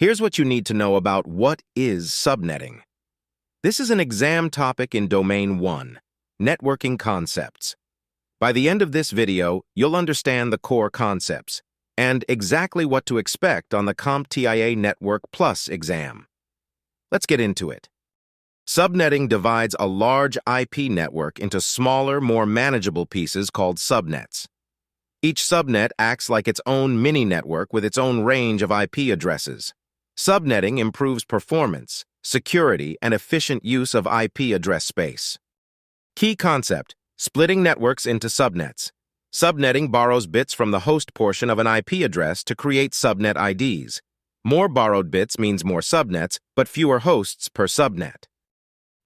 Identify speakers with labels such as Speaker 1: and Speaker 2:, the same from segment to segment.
Speaker 1: Here's what you need to know about what is subnetting. This is an exam topic in Domain 1, Networking Concepts. By the end of this video, you'll understand the core concepts and exactly what to expect on the CompTIA Network Plus exam. Let's get into it. Subnetting divides a large IP network into smaller, more manageable pieces called subnets. Each subnet acts like its own mini-network with its own range of IP addresses. Subnetting improves performance, security, and efficient use of IP address space. Key concept: splitting networks into subnets. Subnetting borrows bits from the host portion of an IP address to create subnet IDs. More borrowed bits means more subnets, but fewer hosts per subnet.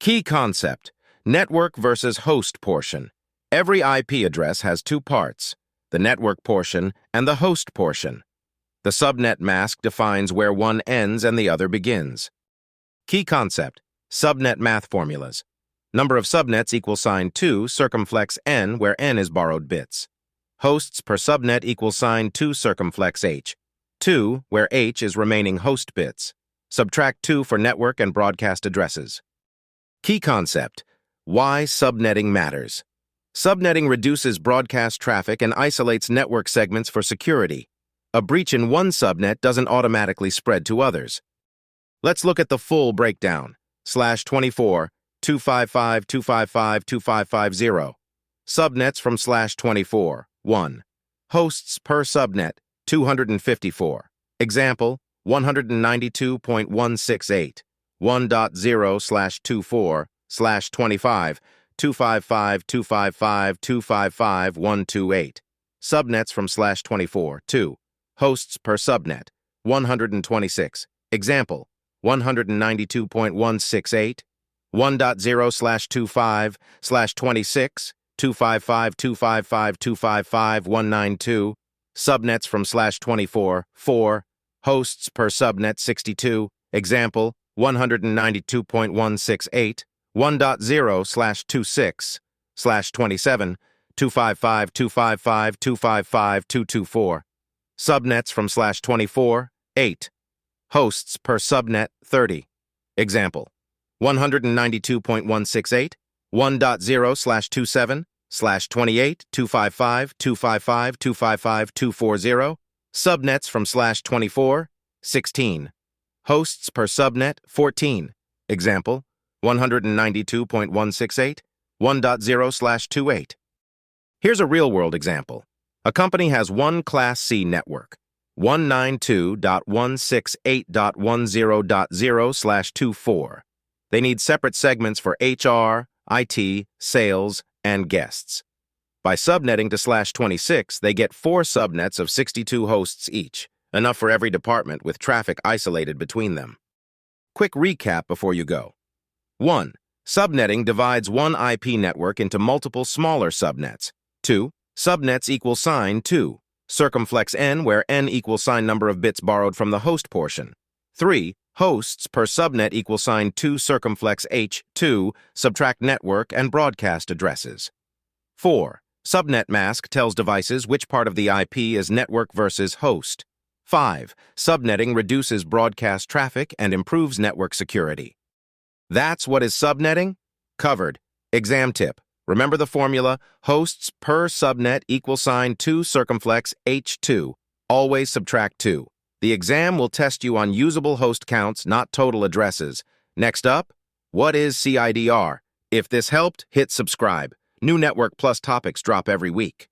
Speaker 1: Key concept: network versus host portion. Every IP address has two parts, the network portion and the host portion. The subnet mask defines where one ends and the other begins. Key concept: subnet math formulas. Number of subnets equals sign 2 circumflex n, where n is borrowed bits. Hosts per subnet equals sign 2 circumflex h. 2, where h is remaining host bits. Subtract 2 for network and broadcast addresses. Key concept: why subnetting matters. Subnetting reduces broadcast traffic and isolates network segments for security. A breach in one subnet doesn't automatically spread to others. Let's look at the full breakdown. /24, 255, 255, 2550. Subnets from /24. 1. Hosts per subnet, 254. Example, 192.168. 1.0/24/25, 255, 255, 255, 128. Subnets from /24. 2. Hosts per subnet, 126. Example, 192.168, 1.0/25/26, 255, 255, 255, 192. Subnets from /24. 4. Hosts per subnet, 62. Example, 192.168, 1.0/26/27, 255, 255, 255, 224. Subnets from /24. 8. Hosts per subnet, 30. Example, 192.168, 1.0/27/28, 255, 255, 255, 240. Subnets from /24. 16. Hosts per subnet, 14. Example, 192.168, 1.0/28. Here's a real-world example. A company has one Class C network, 192.168.10.0/24. They need separate segments for HR, IT, sales, and guests. By subnetting to /26, they get 4 subnets of 62 hosts each, enough for every department with traffic isolated between them. Quick recap before you go. 1. Subnetting divides one IP network into multiple smaller subnets. 2. Subnets equal sign 2. Circumflex n, where n equals sign number of bits borrowed from the host portion. 3. Hosts per subnet equal sign 2 circumflex h. 2. Subtract network and broadcast addresses. 4. Subnet mask tells devices which part of the IP is network versus host. 5. Subnetting reduces broadcast traffic and improves network security. That's what is subnetting? Covered. Exam tip. Remember the formula, hosts per subnet equal sign 2 circumflex h2. Always subtract 2. The exam will test you on usable host counts, not total addresses. Next up, what is CIDR? If this helped, hit subscribe. New Network Plus topics drop every week.